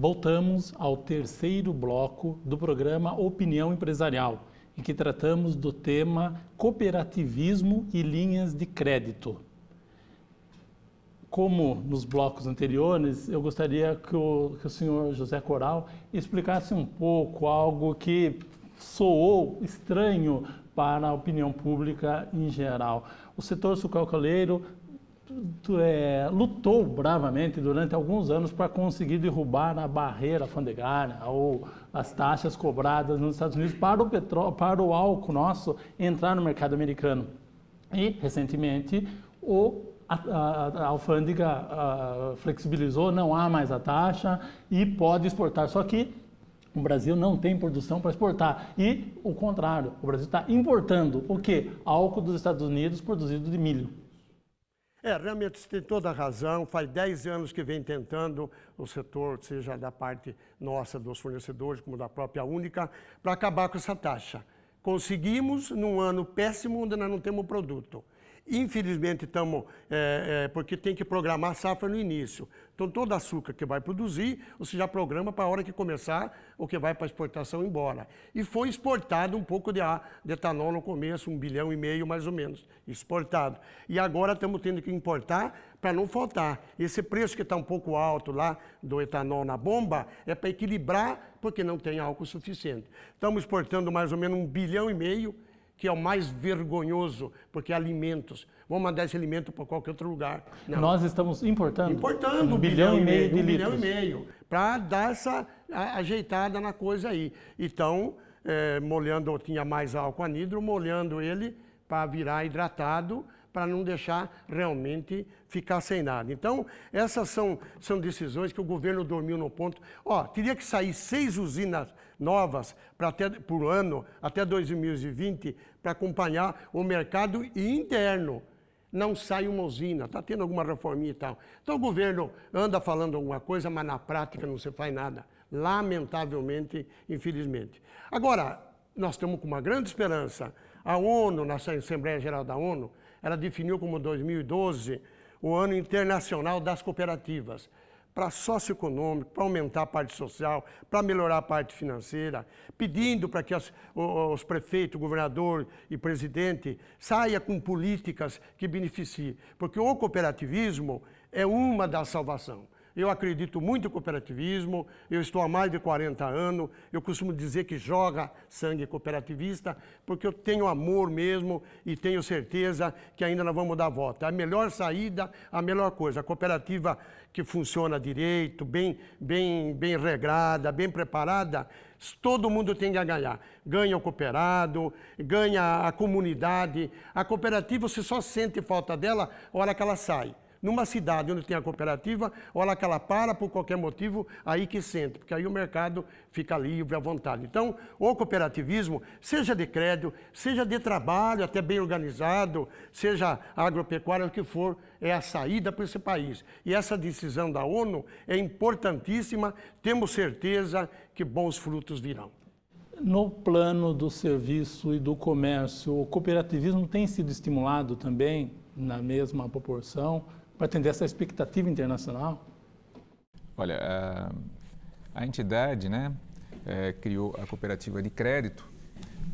Voltamos ao terceiro bloco do programa Opinião Empresarial, em que tratamos do tema cooperativismo e linhas de crédito. Como nos blocos anteriores, eu gostaria que o senhor José Coral explicasse um pouco algo que soou estranho para a opinião pública em geral. O setor sucroalcooleiro lutou bravamente durante alguns anos para conseguir derrubar a barreira alfandegária ou as taxas cobradas nos Estados Unidos para o álcool nosso entrar no mercado americano. E, recentemente, a alfândega flexibilizou, não há mais a taxa e pode exportar. Só que o Brasil não tem produção para exportar. E o contrário, o Brasil está importando o quê? Álcool dos Estados Unidos produzido de milho. Realmente você tem toda a razão. Faz 10 anos que vem tentando o setor, seja da parte nossa, dos fornecedores, como da própria Única, para acabar com essa taxa. Conseguimos num ano péssimo, onde nós não temos produto. Infelizmente estamos, porque tem que programar a safra no início. Então todo açúcar que vai produzir, você já programa para a hora que começar o que vai para exportação embora. E foi exportado um pouco de etanol no começo, 1,5 bilhão mais ou menos, exportado. E agora estamos tendo que importar para não faltar. Esse preço que está um pouco alto lá do etanol na bomba é para equilibrar, porque não tem álcool suficiente. Estamos exportando mais ou menos 1,5 bilhão, que é o mais vergonhoso, porque é alimentos. Vamos mandar esse alimento para qualquer outro lugar. Não. Nós estamos importando 1,5 bilhão de litros. 1,5 bilhão, para dar essa ajeitada na coisa aí. Então, molhando, tinha mais álcool anidro, molhando ele para virar hidratado, para não deixar realmente ficar sem nada. Então, essas são decisões que o governo dormiu no ponto. Teria que sair 6 usinas novas por ano, até 2020, para acompanhar o mercado interno. Não sai uma usina, está tendo alguma reforminha e tal. Então, o governo anda falando alguma coisa, mas na prática não se faz nada. Lamentavelmente, infelizmente. Agora, nós estamos com uma grande esperança. A ONU, na Assembleia Geral da ONU, ela definiu como 2012 o Ano Internacional das Cooperativas, para socioeconômico, para aumentar a parte social, para melhorar a parte financeira, pedindo para que os prefeitos, governador e presidente saiam com políticas que beneficiem, porque o cooperativismo é uma da salvação. Eu acredito muito no cooperativismo, eu estou há mais de 40 anos, eu costumo dizer que joga sangue cooperativista, porque eu tenho amor mesmo e tenho certeza que ainda nós vamos dar a volta. A melhor saída, a melhor coisa, a cooperativa que funciona direito, bem regrada, bem preparada, todo mundo tem que ganhar. Ganha o cooperado, ganha a comunidade. A cooperativa, você só sente falta dela a hora que ela sai. Numa cidade onde tem a cooperativa, olha que ela para por qualquer motivo, aí que sente, porque aí o mercado fica livre à vontade. Então, o cooperativismo, seja de crédito, seja de trabalho, até bem organizado, seja agropecuária, o que for, é a saída para esse país. E essa decisão da ONU é importantíssima, temos certeza que bons frutos virão. No plano do serviço e do comércio, o cooperativismo tem sido estimulado também na mesma proporção para atender essa expectativa internacional? Olha, a entidade, criou a cooperativa de crédito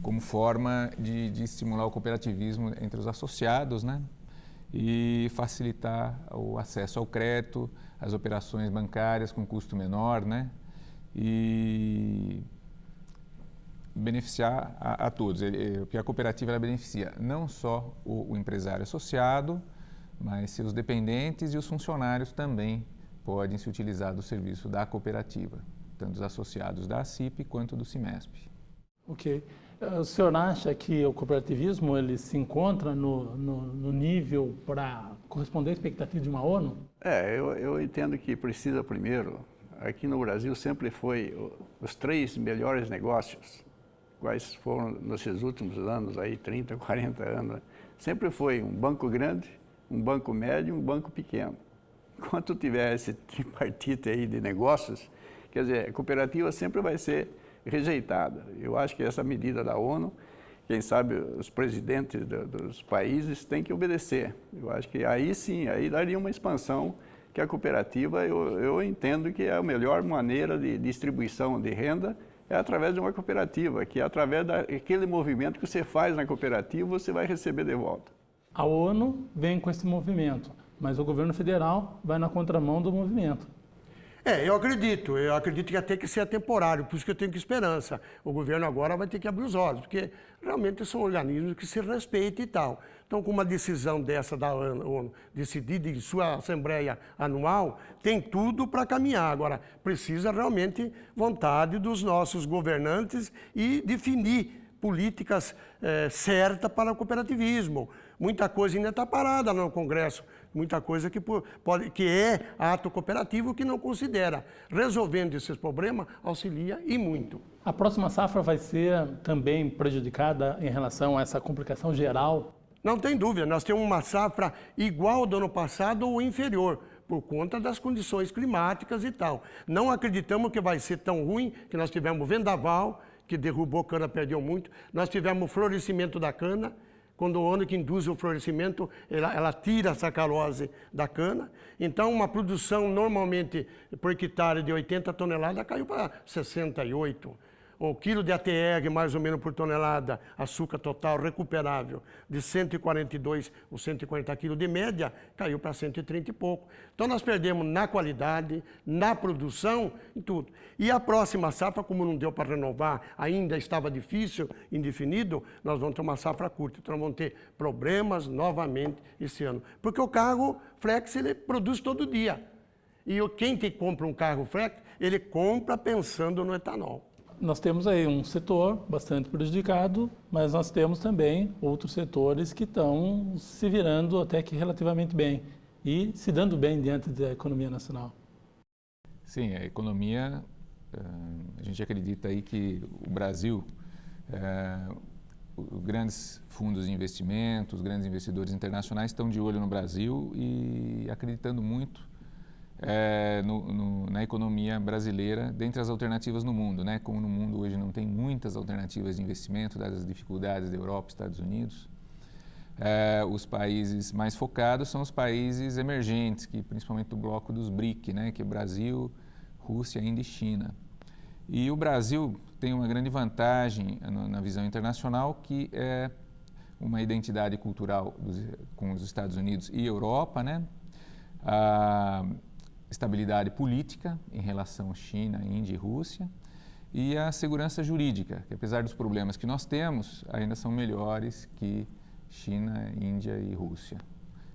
como forma de estimular o cooperativismo entre os associados, e facilitar o acesso ao crédito, as operações bancárias com custo menor, e beneficiar a todos, porque a cooperativa ela beneficia não só o empresário associado, mas seus dependentes e os funcionários também podem se utilizar do serviço da cooperativa, tanto os associados da CIP quanto do CIMESP. Ok. O senhor acha que o cooperativismo ele se encontra no nível para corresponder à expectativa de uma ONU? Eu entendo que precisa primeiro, aqui no Brasil sempre foi os 3 melhores negócios, quais foram nesses últimos anos, aí 30, 40 anos, sempre foi um banco grande, um banco médio e um banco pequeno. Enquanto tiver esse tripartite aí de negócios, quer dizer, a cooperativa sempre vai ser rejeitada. Eu acho que essa medida da ONU, quem sabe os presidentes dos países têm que obedecer. Eu acho que aí sim, aí daria uma expansão que a cooperativa, eu entendo que é a melhor maneira de distribuição de renda é através de uma cooperativa, que é através daquele movimento que você faz na cooperativa, você vai receber de volta. A ONU vem com esse movimento, mas o governo federal vai na contramão do movimento. Eu acredito que vai ter que ser temporário, por isso que eu tenho esperança. O governo agora vai ter que abrir os olhos, porque realmente são organismos que se respeitam e tal. Então, com uma decisão dessa da ONU, decidida em sua Assembleia Anual, tem tudo para caminhar. Agora, precisa realmente vontade dos nossos governantes e definir políticas certas para o cooperativismo. Muita coisa ainda está parada no Congresso, muita coisa que é ato cooperativo que não considera. Resolvendo esses problemas, auxilia e muito. A próxima safra vai ser também prejudicada em relação a essa complicação geral? Não tem dúvida, nós temos uma safra igual ao do ano passado ou inferior, por conta das condições climáticas e tal. Não acreditamos que vai ser tão ruim, que nós tivemos vendaval, que derrubou cana, perdeu muito. Nós tivemos florescimento da cana. Quando o ano que induz o florescimento, ela tira a sacarose da cana. Então, uma produção normalmente por hectare de 80 toneladas caiu para 68. O quilo de ATR, mais ou menos por tonelada, açúcar total recuperável, de 142 ou 140 quilos de média, caiu para 130 e pouco. Então, nós perdemos na qualidade, na produção, em tudo. E a próxima safra, como não deu para renovar, ainda estava difícil, indefinido, nós vamos ter uma safra curta. Então, nós vamos ter problemas novamente esse ano. Porque o carro flex, ele produz todo dia. E quem compra um carro flex, ele compra pensando no etanol. Nós temos aí um setor bastante prejudicado, mas nós temos também outros setores que estão se virando até que relativamente bem e se dando bem diante da economia nacional. Sim, a economia, a gente acredita aí que o Brasil, os grandes fundos de investimento, os grandes investidores internacionais estão de olho no Brasil e acreditando muito na economia brasileira, dentre as alternativas no mundo, né? Como no mundo hoje não tem muitas alternativas de investimento, dadas as dificuldades da Europa e Estados Unidos, os países mais focados são os países emergentes, que principalmente do bloco dos BRIC, né? Que é Brasil, Rússia, Índia e China. E o Brasil tem uma grande vantagem na visão internacional, que é uma identidade cultural com os Estados Unidos e Europa, né? Estabilidade política em relação à China, Índia e Rússia, e a segurança jurídica, que apesar dos problemas que nós temos, ainda são melhores que China, Índia e Rússia.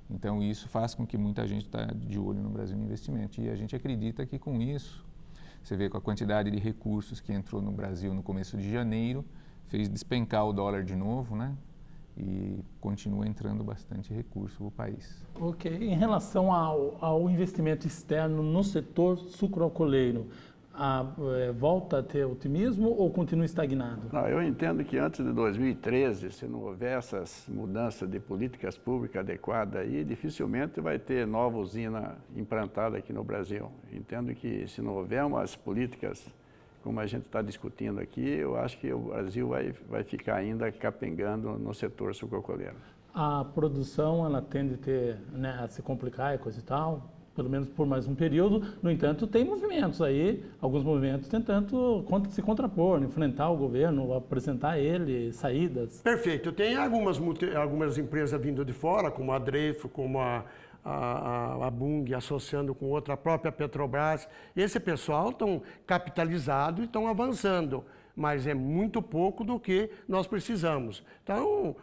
Então isso faz com que muita gente está de olho no Brasil no investimento, e a gente acredita que com isso, você vê com a quantidade de recursos que entrou no Brasil no começo de janeiro, fez despencar o dólar de novo, né? E continua entrando bastante recurso para o país. Ok. Em relação ao investimento externo no setor sucroalcooleiro, volta a ter otimismo ou continua estagnado? Não, eu entendo que antes de 2013, se não houver essas mudanças de políticas públicas adequadas, aí dificilmente vai ter nova usina implantada aqui no Brasil. Entendo que se não houver umas políticas como a gente está discutindo aqui, eu acho que o Brasil vai ficar ainda capengando no setor sucroalcooleiro. A produção, ela tende a se complicar e coisa e tal, pelo menos por mais um período. No entanto, tem movimentos aí, alguns movimentos tentando se contrapor, enfrentar o governo, apresentar a ele saídas. Perfeito. Tem algumas empresas vindo de fora, como a Dreyfus, como a Bunge, associando com outra, a própria Petrobras. Esse pessoal estão capitalizados e estão avançando, mas é muito pouco do que nós precisamos. Então,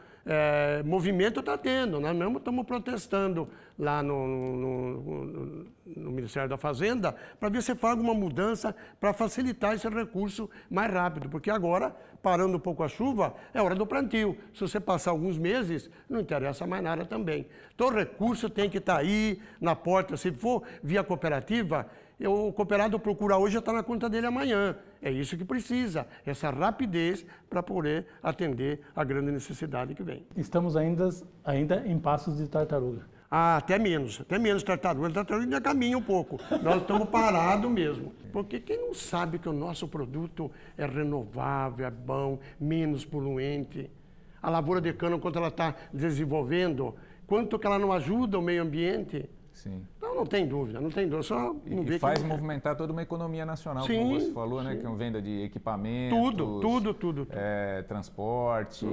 movimento está tendo, nós mesmo estamos protestando lá no Ministério da Fazenda para ver se faz alguma mudança para facilitar esse recurso mais rápido, porque agora, parando um pouco a chuva, é hora do plantio. Se você passar alguns meses, não interessa mais nada também. Então o recurso tem que estar aí na porta. Se for via cooperativa, o cooperado procura hoje e está na conta dele amanhã. É isso que precisa, essa rapidez para poder atender a grande necessidade que vem. Estamos ainda em passos de tartaruga. Até menos tartaruga. A tartaruga ainda caminha um pouco. Nós estamos parados mesmo. Porque quem não sabe que o nosso produto é renovável, é bom, menos poluente. A lavoura de cana, quanto ela está desenvolvendo, quanto que ela não ajuda o meio ambiente. Sim. Então Não tem dúvida, não tem dúvida. Só não vê E faz que... movimentar toda uma economia nacional, Sim, como você falou, né? sim. Que é uma venda de equipamentos, Tudo. transporte,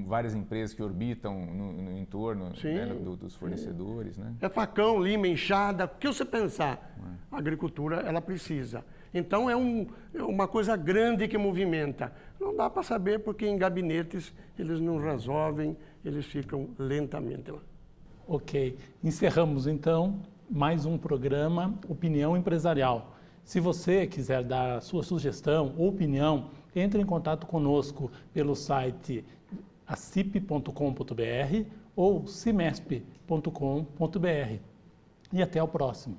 várias empresas que orbitam no entorno, né, dos fornecedores, né? É facão, lima, enxada, o que você pensar? A agricultura, ela precisa. Então, é uma coisa grande que movimenta. Não dá para saber porque em gabinetes eles não resolvem, eles ficam lentamente lá. Ok. Encerramos, então, mais um programa Opinião Empresarial. Se você quiser dar a sua sugestão ou opinião, entre em contato conosco pelo site acip.com.br ou cimesp.com.br. E até o próximo.